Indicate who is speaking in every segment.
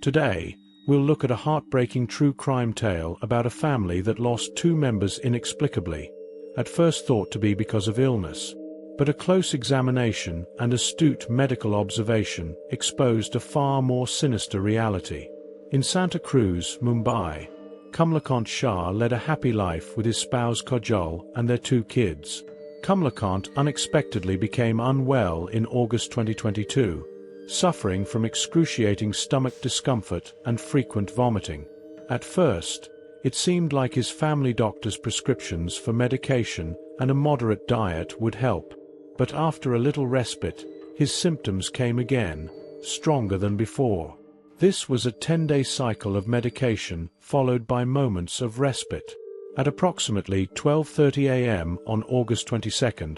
Speaker 1: Today, we'll look at a heartbreaking true crime tale about a family that lost two members inexplicably, at first thought to be because of illness. But a close examination and astute medical observation exposed a far more sinister reality. In Santa Cruz, Mumbai, Kamalkant Shah led a happy life with his spouse Kajol and their two kids. Kamalkant unexpectedly became unwell in August 2022, suffering from excruciating stomach discomfort and frequent vomiting. At first, it seemed like his family doctor's prescriptions for medication and a moderate diet would help. But after a little respite, his symptoms came again, stronger than before. This was a 10-day cycle of medication followed by moments of respite. At approximately 12:30 a.m. on August 22,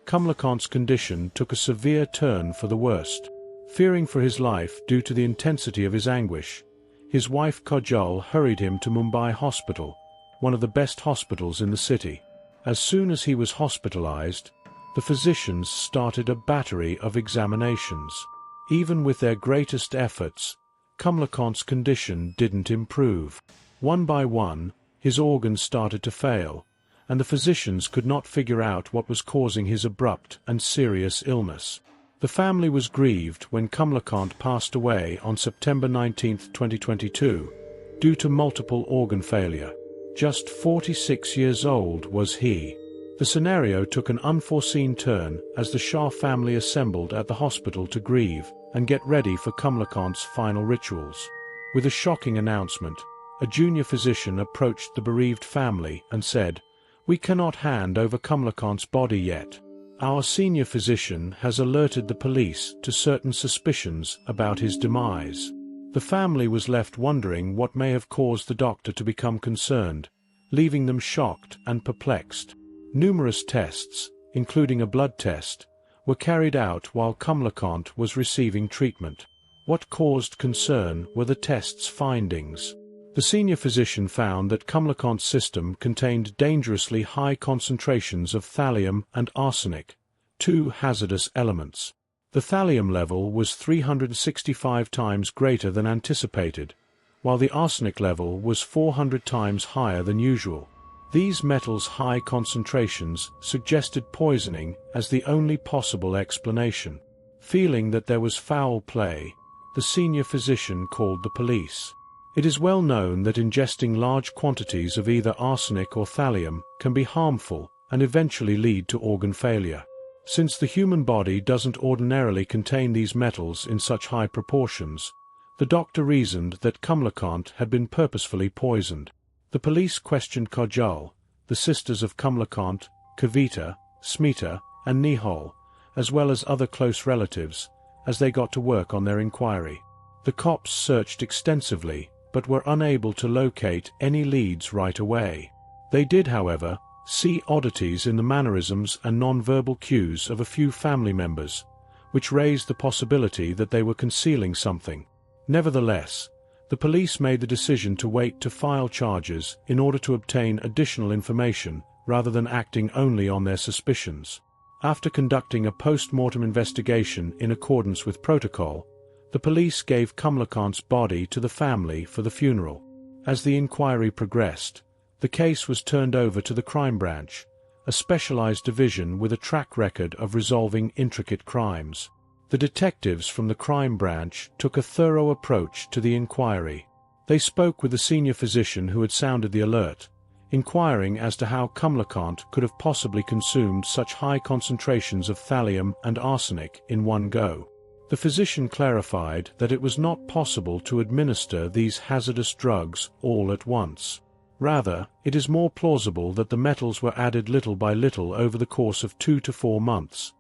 Speaker 1: Kamalkant's condition took a severe turn for the worst. Fearing for his life due to the intensity of his anguish, his wife Kajol hurried him to Mumbai Hospital, one of the best hospitals in the city. As soon as he was hospitalized, the physicians started a battery of examinations. Even with their greatest efforts, Kamalkant's condition didn't improve. One by one, his organs started to fail, and the physicians could not figure out what was causing his abrupt and serious illness. The family was grieved when Kamalkant passed away on September 19, 2022, due to multiple organ failure. Just 46 years old was he. The scenario took an unforeseen turn as the Shah family assembled at the hospital to grieve and get ready for Kamalkant's final rituals. With a shocking announcement, a junior physician approached the bereaved family and said, "We cannot hand over Kamalkant's body yet. Our senior physician has alerted the police to certain suspicions about his demise." The family was left wondering what may have caused the doctor to become concerned, leaving them shocked and perplexed. Numerous tests, including a blood test, were carried out while Kamalkant was receiving treatment. What caused concern were the test's findings. The senior physician found that Kamalkant's system contained dangerously high concentrations of thallium and arsenic, two hazardous elements. The thallium level was 365 times greater than anticipated, while the arsenic level was 400 times higher than usual. These metals' high concentrations suggested poisoning as the only possible explanation. Feeling that there was foul play, the senior physician called the police. It is well known that ingesting large quantities of either arsenic or thallium can be harmful and eventually lead to organ failure. Since the human body doesn't ordinarily contain these metals in such high proportions, the doctor reasoned that Kamalkant had been purposefully poisoned. The police questioned Kajol, the sisters of Kamalkant, Kavita, Smita, and Nihal, as well as other close relatives, as they got to work on their inquiry. The cops searched extensively, but were unable to locate any leads right away. They did, however, see oddities in the mannerisms and non-verbal cues of a few family members, which raised the possibility that they were concealing something. Nevertheless, the police made the decision to wait to file charges in order to obtain additional information rather than acting only on their suspicions. After conducting a post-mortem investigation in accordance with protocol, the police gave Kamalkant's body to the family for the funeral. As the inquiry progressed, the case was turned over to the crime branch, a specialized division with a track record of resolving intricate crimes. The detectives from the crime branch took a thorough approach to the inquiry. They spoke with the senior physician who had sounded the alert, inquiring as to how Kamalkant could have possibly consumed such high concentrations of thallium and arsenic in one go. The physician clarified that it was not possible to administer these hazardous drugs all at once. Rather, it is more plausible that the metals were added little by little over the course of 2 to 4 months,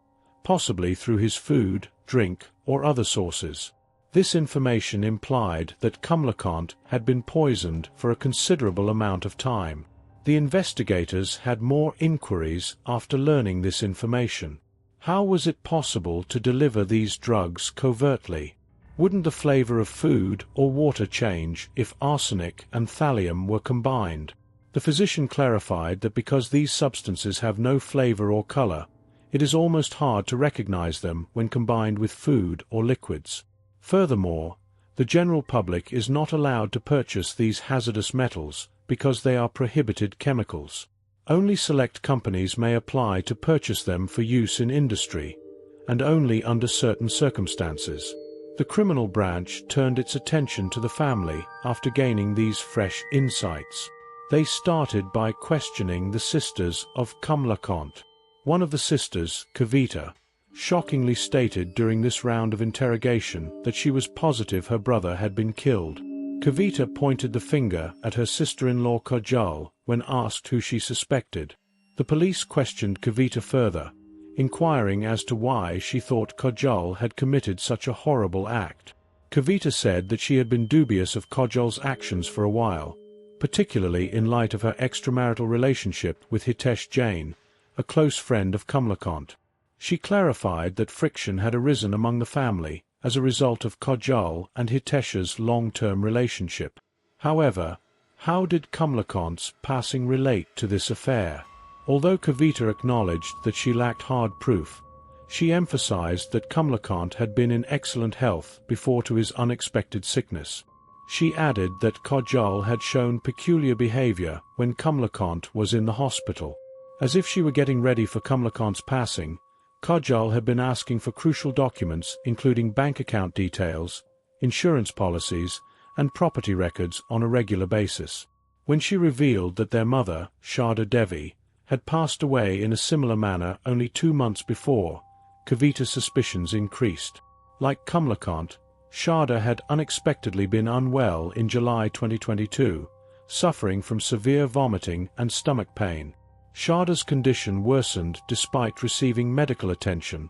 Speaker 1: possibly through his food, drink, or other sources. This information implied that Kamalkant had been poisoned for a considerable amount of time. The investigators had more inquiries after learning this information. How was it possible to deliver these drugs covertly? Wouldn't the flavor of food or water change if arsenic and thallium were combined? The physician clarified that because these substances have no flavor or color, it is almost hard to recognize them when combined with food or liquids. Furthermore, The general public is not allowed to purchase these hazardous metals because they are prohibited chemicals. Only select companies may apply to purchase them for use in industry, and only under certain circumstances. The criminal branch turned its attention to the family after gaining these fresh insights. They started by questioning the sisters of Kamalkant. One of the sisters, Kavita, shockingly stated during this round of interrogation that she was positive her brother had been killed. Kavita pointed the finger at her sister-in-law Kajal when asked who she suspected. The police questioned Kavita further, inquiring as to why she thought Kajal had committed such a horrible act. Kavita said that she had been dubious of Kajal's actions for a while, particularly in light of her extramarital relationship with Hitesh Jain, a close friend of Kamalkant. She clarified that friction had arisen among the family as a result of Kajal and Hitesh's long-term relationship. However, how did Kamalkant's passing relate to this affair? Although Kavita acknowledged that she lacked hard proof, she emphasized that Kamalkant had been in excellent health before to his unexpected sickness. She added that Kajal had shown peculiar behavior when Kamalkant was in the hospital. As if she were getting ready for Kamalkant's passing, Kajal had been asking for crucial documents including bank account details, insurance policies, and property records on a regular basis. When she revealed that their mother, Sharda Devi, had passed away in a similar manner only 2 months before, Kavita's suspicions increased. Like Kamalkant, Sharda had unexpectedly been unwell in July 2022, suffering from severe vomiting and stomach pain. Sharda's condition worsened despite receiving medical attention,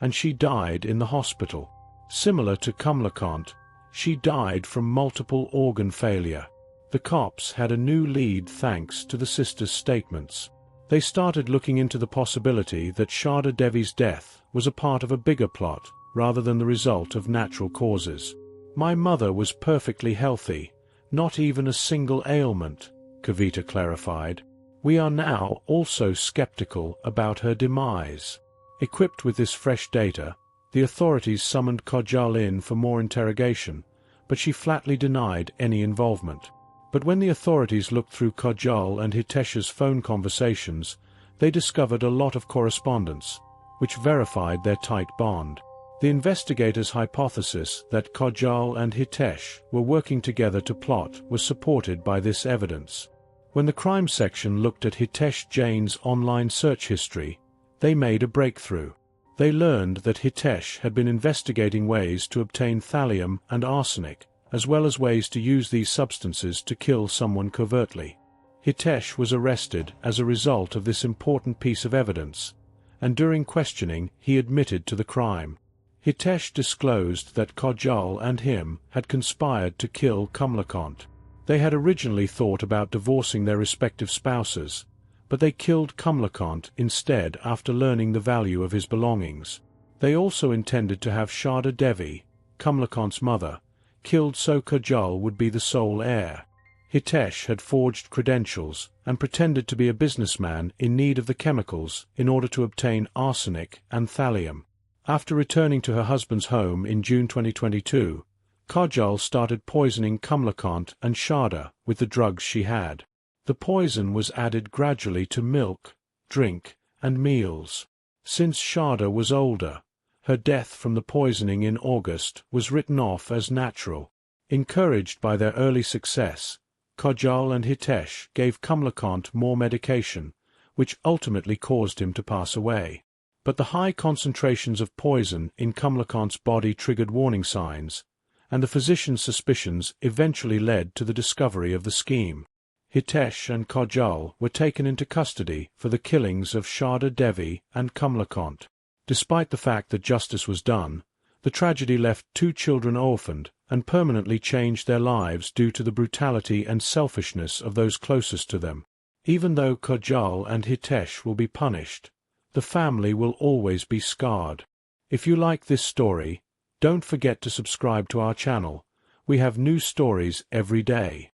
Speaker 1: and she died in the hospital. Similar to Kamalkant, she died from multiple organ failure. The cops had a new lead thanks to the sisters' statements. They started looking into the possibility that Sharda Devi's death was a part of a bigger plot rather than the result of natural causes. "My mother was perfectly healthy, not even a single ailment," Kavita clarified. "We are now also skeptical about her demise." Equipped with this fresh data, the authorities summoned Kajal in for more interrogation, but she flatly denied any involvement. But when the authorities looked through Kajal and Hitesh's phone conversations, they discovered a lot of correspondence, which verified their tight bond. The investigators' hypothesis that Kajal and Hitesh were working together to plot was supported by this evidence. When the crime section looked at Hitesh Jain's online search history, they made a breakthrough. They learned that Hitesh had been investigating ways to obtain thallium and arsenic, as well as ways to use these substances to kill someone covertly. Hitesh was arrested as a result of this important piece of evidence, and during questioning he admitted to the crime. Hitesh disclosed that Kajal and him had conspired to kill Kamalkant. They had originally thought about divorcing their respective spouses, but they killed Kamalkant instead after learning the value of his belongings. They also intended to have Sharda Devi, Kamalkant's mother, killed so Kajal would be the sole heir. Hitesh had forged credentials and pretended to be a businessman in need of the chemicals in order to obtain arsenic and thallium. After returning to her husband's home in June 2022, Kajal started poisoning Kamalkant and Sharda with the drugs she had. The poison was added gradually to milk, drink, and meals. Since Sharda was older, her death from the poisoning in August was written off as natural. Encouraged by their early success, Kajal and Hitesh gave Kamalkant more medication, which ultimately caused him to pass away. But the high concentrations of poison in Kamalkant's body triggered warning signs, and the physician's suspicions eventually led to the discovery of the scheme. Hitesh and Kajal were taken into custody for the killings of Sharda Devi and Kamalkant. Despite the fact that justice was done, the tragedy left 2 children orphaned and permanently changed their lives due to the brutality and selfishness of those closest to them. Even though Kajal and Hitesh will be punished, the family will always be scarred. If you like this story, don't forget to subscribe to our channel. We have new stories every day.